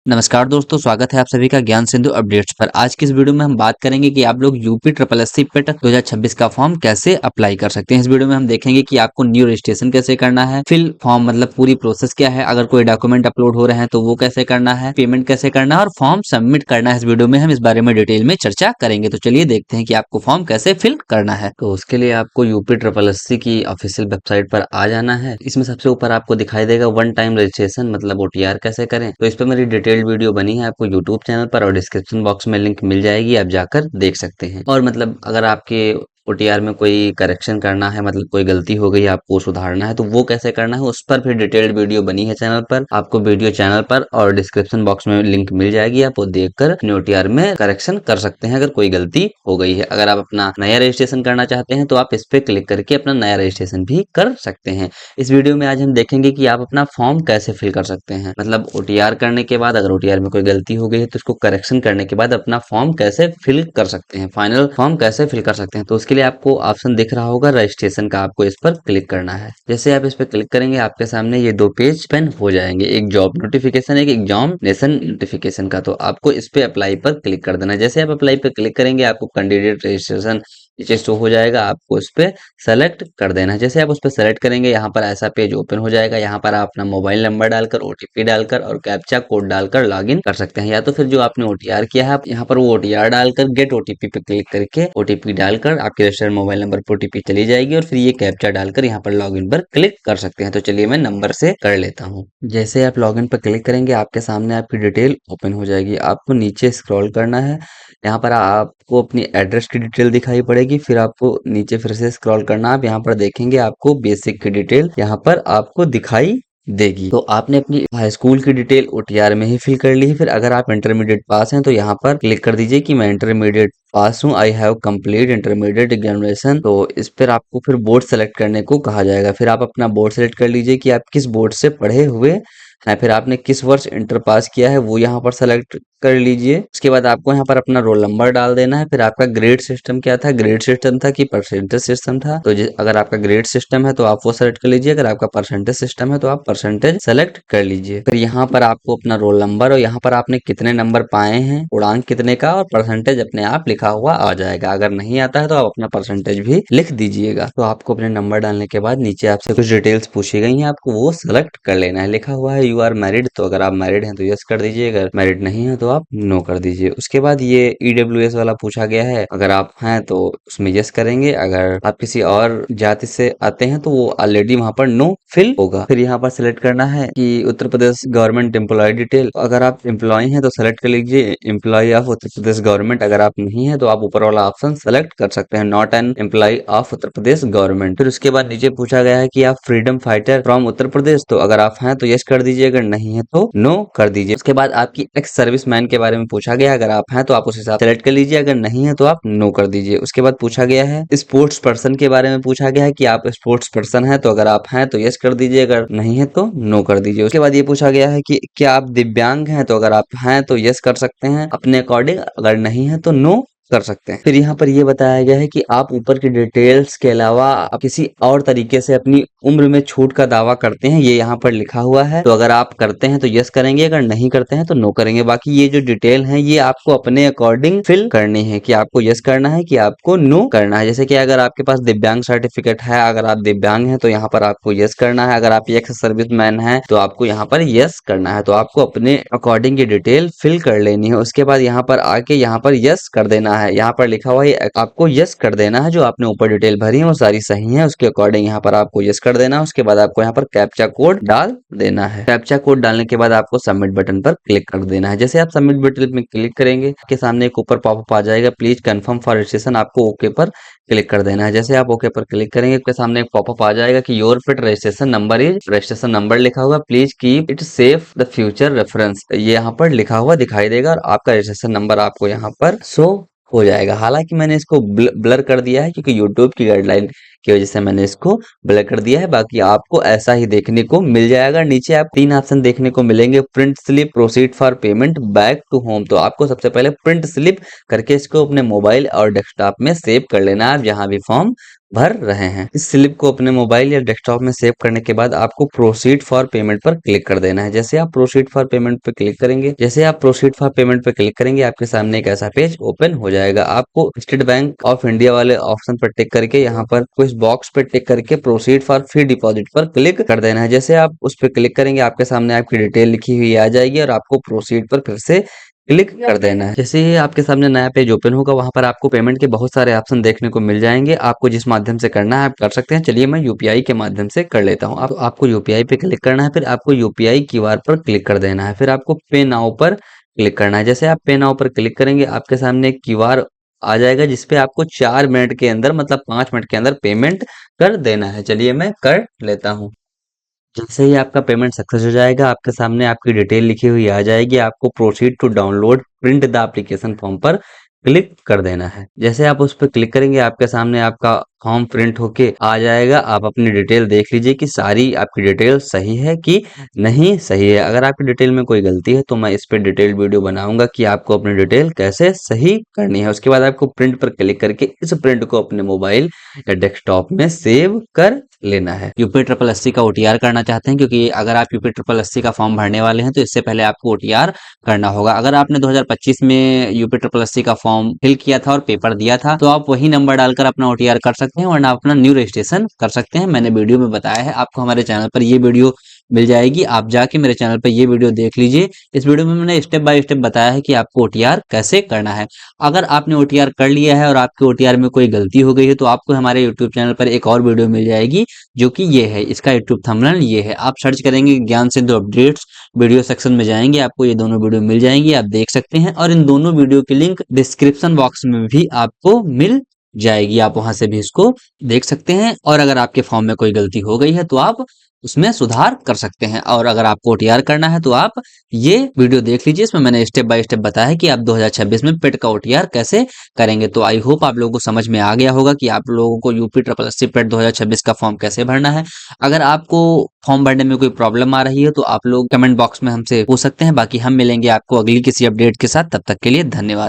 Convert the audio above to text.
नमस्कार दोस्तों, स्वागत है आप सभी का ज्ञान सिंधु अपडेट्स पर। आज की इस वीडियो में हम बात करेंगे कि आप लोग यूपी ट्रिपल एस सी पेट 2026 का फॉर्म कैसे अप्लाई कर सकते हैं। इस वीडियो में हम देखेंगे कि आपको न्यू रजिस्ट्रेशन कैसे करना है, फिल फॉर्म मतलब पूरी प्रोसेस क्या है, अगर कोई डॉक्यूमेंट अपलोड हो रहे हैं तो वो कैसे करना है, पेमेंट कैसे करना है और फॉर्म सबमिट करना है। इस वीडियो में हम इस बारे में डिटेल में चर्चा करेंगे। तो चलिए देखते हैं कि आपको फॉर्म कैसे फिल करना है। तो उसके लिए आपको यूपी ट्रिपल एस सी की ऑफिशियल वेबसाइट पर आ जाना है। इसमें सबसे ऊपर आपको दिखाई देगा वन टाइम रजिस्ट्रेशन मतलब ओटीआर कैसे करें। तो इस पर मेरी डिटेल्ड वीडियो बनी है, आपको यूट्यूब चैनल पर और डिस्क्रिप्शन बॉक्स में लिंक मिल जाएगी, आप जाकर देख सकते हैं। और मतलब अगर आपके ओटीआर में कोई करेक्शन करना है, मतलब कोई गलती हो गई आपको सुधारना है, तो वो कैसे करना है उस पर फिर डिटेल्ड वीडियो बनी है चैनल पर। आपको वीडियो चैनल पर और डिस्क्रिप्शन बॉक्स में लिंक मिल जाएगी, आप वो देखकर अपने ओटीआर में करेक्शन कर सकते हैं अगर कोई गलती हो गई है। अगर आप अपना नया रजिस्ट्रेशन करना चाहते हैं तो आप इस पे क्लिक करके अपना नया रजिस्ट्रेशन भी कर सकते हैं। इस वीडियो में आज हम देखेंगे कि आप अपना फॉर्म कैसे फिल कर सकते हैं, मतलब ओटीआर करने के बाद अगर ओटीआर में कोई गलती हो गई है तो उसको करेक्शन करने के बाद अपना फॉर्म कैसे फिल कर सकते हैं, फाइनल फॉर्म कैसे फिल कर सकते हैं। तो उसके लिए आपको ऑप्शन दिख रहा होगा रजिस्ट्रेशन का, आपको इस पर क्लिक करना है। जैसे आप इस पर क्लिक करेंगे आपके सामने ये दो पेज ओपन हो जाएंगे, एक जॉब नोटिफिकेशन, एक एग्जामिनेशन नोटिफिकेशन का। तो आपको इस पे अप्लाई पर क्लिक कर देना है। जैसे आप अप्लाई पर क्लिक करेंगे आपको कैंडिडेट रजिस्ट्रेशन नीचे शो हो जाएगा, आपको इस पे सेलेक्ट कर देना है। जैसे आप उस पर सेलेक्ट करेंगे यहाँ पर ऐसा पेज ओपन हो जाएगा। यहाँ पर आप अपना मोबाइल नंबर डालकर ओटीपी डालकर और कैप्चा कोड डालकर लॉगिन कर सकते हैं, या तो फिर जो आपने ओटीआर किया है यहाँ पर वो ओटीआर डालकर गेट ओटीपी पे क्लिक करके ओटीपी डालकर आपके रजिस्टर्ड मोबाइल नंबर पर ओटीपी चली जाएगी और फिर ये कैप्चा डालकर यहाँ पर लॉगिन पर क्लिक कर सकते हैं। तो चलिए मैं नंबर से कर लेता हूँ। जैसे आप लॉगिन पर क्लिक करेंगे आपके सामने आपकी डिटेल ओपन हो जाएगी। आपको नीचे स्क्रॉल करना है, यहाँ पर आपको अपनी एड्रेस की डिटेल दिखाई पड़ेगी, फिर आपको नीचे फिर से स्क्रॉल करना। आप यहाँ पर देखेंगे आपको बेसिक की डिटेल यहाँ पर आपको दिखाई देगी। तो आपने अपनी हाई स्कूल की डिटेल ओटीआर में ही फिल कर ली है। फिर अगर आप इंटरमीडिएट पास हैं तो यहाँ पर क्लिक कर दीजिए कि मैं इंटरमीडिएट पास हूँ, I have complete intermediate examination. तो इस पर आपको फिर बोर्ड सेलेक्ट करने को कहा जाएगा। फिर आप अपना बोर्ड सेलेक्ट कर लीजिए कि आप किस बोर्ड से पढ़े हुए हैं, फिर आपने किस वर्ष इंटर पास किया है वो यहाँ पर सेलेक्ट कर लीजिए। उसके बाद आपको यहाँ पर अपना रोल नंबर डाल देना है। फिर आपका ग्रेड सिस्टम क्या था, ग्रेड सिस्टम था कि परसेंटेज सिस्टम था। तो अगर आपका ग्रेड सिस्टम है तो आप वो सेलेक्ट कर लीजिए, अगर आपका परसेंटेज सिस्टम है तो आप परसेंटेज सेलेक्ट कर लीजिए। फिर यहाँ पर आपको अपना रोल नंबर और यहाँ पर आपने कितने नंबर पाए हैं, पूर्णांक कितने का, और परसेंटेज अपने आप लिखा हुआ आ जाएगा। अगर नहीं आता है तो आप अपना परसेंटेज भी लिख दीजिएगा। तो आपको अपने नंबर डालने के बाद नीचे आपसे कुछ डिटेल्स पूछी गई हैं, आपको वो सेलेक्ट कर लेना है। लिखा हुआ है यू आर मैरिड, तो अगर आप मैरिड हैं तो यस कर दीजिए, अगर मैरिड नहीं है तो आप नो कर दीजिए। उसके बाद ये ईडब्ल्यूएस वाला पूछा गया है, अगर आप हैं तो उसमें यस करेंगे, अगर आप किसी और जाति से आते हैं तो वो ऑलरेडी वहां पर नो फिल होगा। फिर यहाँ पर सिलेक्ट करना है कि Uttar Pradesh government employ detail, अगर आप एम्प्लॉय हैं तो सेलेक्ट कर लीजिए employ of Uttar Pradesh government, अगर आप नहीं है तो आप ऊपर वाला ऑप्शन सेलेक्ट कर सकते हैं not an employ of Uttar Pradesh government. फिर उसके बाद नीचे पूछा गया है कि आप freedom fighter from Uttar Pradesh, तो अगर आप हैं तो यस कर दीजिए, अगर नहीं है तो नो कर दीजिए। उसके बाद आपकी एक्स सर्विस मैन के बारे में पूछा गया, अगर आप हैं तो आप उस हिसाब से सेलेक्ट कर लीजिए, अगर नहीं है तो आप नो कर दीजिए। उसके बाद पूछा गया है स्पोर्ट्स पर्सन के बारे में पूछा गया है कि आप स्पोर्ट्स पर्सन है, तो अगर आप हैं तो यस कर दीजिए, अगर नहीं है तो नो कर दीजिए। उसके बाद ये पूछा गया है कि क्या आप दिव्यांग हैं, तो अगर आप हैं तो यस कर सकते हैं अपने अकॉर्डिंग, अगर नहीं है तो नो कर सकते हैं। फिर यहाँ पर ये बताया गया है कि आप ऊपर की डिटेल्स के अलावा आप किसी और तरीके से अपनी उम्र में छूट का दावा करते हैं, ये यहाँ पर लिखा हुआ है। तो अगर आप करते हैं तो यस करेंगे, अगर नहीं करते हैं तो नो करेंगे। बाकी ये जो डिटेल है ये आपको अपने अकॉर्डिंग फिल करनी है कि आपको यस करना है कि आपको नो करना है। जैसे कि अगर आपके पास दिव्यांग सर्टिफिकेट है, अगर आप दिव्यांग हैं तो यहाँ पर आपको यस करना है, अगर आप एक्स सर्विस मैन है तो आपको यहाँ पर यस करना है। तो आपको अपने अकॉर्डिंग ये डिटेल फिल कर लेनी है। उसके बाद यहाँ पर आके यहाँ पर यस कर देना है, यहाँ पर लिखा हुआ है आपको यस कर देना है, जो आपने ऊपर डिटेल भरी है वो सारी सही है, उसके अकॉर्डिंग यहाँ पर आपको यस कर देना है। उसके बाद आपको यहाँ पर कैप्चा कोड डाल देना है। कैप्चा कोड डालने के बाद आपको सबमिट बटन पर क्लिक कर देना है। जैसे आप सबमिट बटन में क्लिक करेंगे आपके सामने एक ऊपर पॉपअप आ जाएगा, प्लीज कंफर्म फॉर रजिस्ट्रेशन, आपको ओके पर क्लिक कर देना है। जैसे आप ओके पर क्लिक करेंगे आपके सामने एक पॉपअप आ जाएगा कि your fit registration number is, registration number लिखा हुआ, please keep it safe the future reference, ये यहाँ पर लिखा हुआ दिखाई देगा और आपका रजिस्ट्रेशन नंबर आपको यहाँ पर शो हो जाएगा। हालांकि मैंने इसको ब्लर कर दिया है क्योंकि यूट्यूब की गाइडलाइन की वजह से मैंने इसको ब्लैक कर दिया है। बाकी आपको ऐसा ही देखने को मिल जाएगा। नीचे आप 3 ऑप्शन देखने को मिलेंगे, print slip, proceed for payment, back to home. तो आपको सबसे पहले प्रिंट स्लिप करके इसको अपने मोबाइल और डेस्कटॉप में सेव कर लेना है, आप जहां भी फॉर्म भर रहे हैं। इस स्लिप को अपने मोबाइल या डेस्कटॉप में सेव करने के बाद आपको प्रोसीड फॉर पेमेंट पर क्लिक कर देना है। जैसे आप प्रोसीड फॉर पेमेंट पर क्लिक करेंगे, आपके सामने एक ऐसा पेज ओपन हो जाएगा। आपको स्टेट बैंक ऑफ इंडिया वाले ऑप्शन पर टिक करके यहाँ पर कुछ बॉक्स पे टिक करके प्रोसीड फॉर फ्री डिपॉजिट पर क्लिक कर देना है। जैसे आप उस पर क्लिक करेंगे, आपके सामने आपकी डिटेल लिखी हुई आ जाएगी और आपको प्रोसीड पर फिर से क्लिक कर देना है। जैसे ही आपके सामने नया पेज ओपन होगा, वहां पर आपको पेमेंट के बहुत सारे ऑप्शन देखने को मिल जाएंगे। आपको जिस माध्यम से करना है आप कर सकते हैं। चलिए मैं यूपीआई के माध्यम से कर लेता हूँ। आपको यूपीआई पे क्लिक करना है, फिर आपको यूपीआई क्यूआर पर क्लिक कर देना है, फिर आपको पे नाउ पर क्लिक करना है। जैसे आप पे नाउ पर क्लिक करेंगे, आपके सामने एक क्यूआर आ जाएगा जिसपे आपको 4 मिनट के अंदर मतलब 5 मिनट के अंदर पेमेंट कर देना है। चलिए मैं कर लेता हूँ। जैसे ही आपका पेमेंट सक्सेस हो जाएगा, आपके सामने आपकी डिटेल लिखी हुई आ जाएगी। आपको proceed to download print the application form पर क्लिक कर देना है। जैसे आप उस पर क्लिक करेंगे, आपके सामने आपका फॉर्म प्रिंट होके आ जाएगा। आप अपनी डिटेल देख लीजिए कि सारी आपकी डिटेल सही है कि नहीं सही है। अगर आपकी डिटेल में कोई गलती है तो मैं इस पे डिटेल्ड वीडियो बनाऊंगा कि आपको अपनी डिटेल कैसे सही करनी है। उसके बाद आपको प्रिंट पर क्लिक करके इस प्रिंट को अपने मोबाइल या डेस्कटॉप में सेव कर लेना है। यूपी ट्रिपल एससी का ओटीआर करना चाहते हैं, क्योंकि अगर आप यूपी ट्रिपल एससी का फॉर्म भरने वाले हैं तो इससे पहले आपको ओटीआर करना होगा। अगर आपने 2025 में यूपी ट्रिपल एससी का फॉर्म फिल किया था और पेपर दिया था तो आप वही नंबर डालकर अपना ओटीआर कर सकते हैं, वरना अपना न्यू रजिस्ट्रेशन कर सकते हैं। मैंने वीडियो में बताया है, आपको हमारे चैनल पर ये वीडियो मिल जाएगी। आप जाके मेरे चैनल पर ये वीडियो देख लीजिए। इस वीडियो में मैंने स्टेप बाय स्टेप बताया है कि आपको ओटीआर कैसे करना है। अगर आपने ओटीआर कर लिया है और आपके ओटीआर में कोई गलती हो गई है तो आपको हमारे यूट्यूब चैनल पर एक और वीडियो मिल जाएगी, जो कि ये है। इसका यूट्यूब थंबनेल ये है। आप सर्च करेंगे ज्ञान सिंधु अपडेट्स, वीडियो सेक्शन में जाएंगे, आपको ये दोनों वीडियो मिल जाएंगी, आप देख सकते हैं। और इन दोनों वीडियो की लिंक डिस्क्रिप्शन बॉक्स में भी आपको मिल जाएगी, आप वहां से भी इसको देख सकते हैं। और अगर आपके फॉर्म में कोई गलती हो गई है तो आप उसमें सुधार कर सकते हैं। और अगर आपको ओटीआर करना है तो आप ये वीडियो देख लीजिए, इसमें मैंने स्टेप बाय स्टेप बताया है कि आप 2026 में पेट का ओटीआर कैसे करेंगे। तो आई होप आप लोगों को समझ में आ गया होगा कि आप लोगों को यूपी ट्रिपल एससी पेट 2026 का फॉर्म कैसे भरना है। अगर आपको फॉर्म भरने में कोई प्रॉब्लम आ रही है तो आप लोग कमेंट बॉक्स में हमसे पूछ सकते हैं। बाकी हम मिलेंगे आपको अगली किसी अपडेट के साथ, तब तक के लिए धन्यवाद।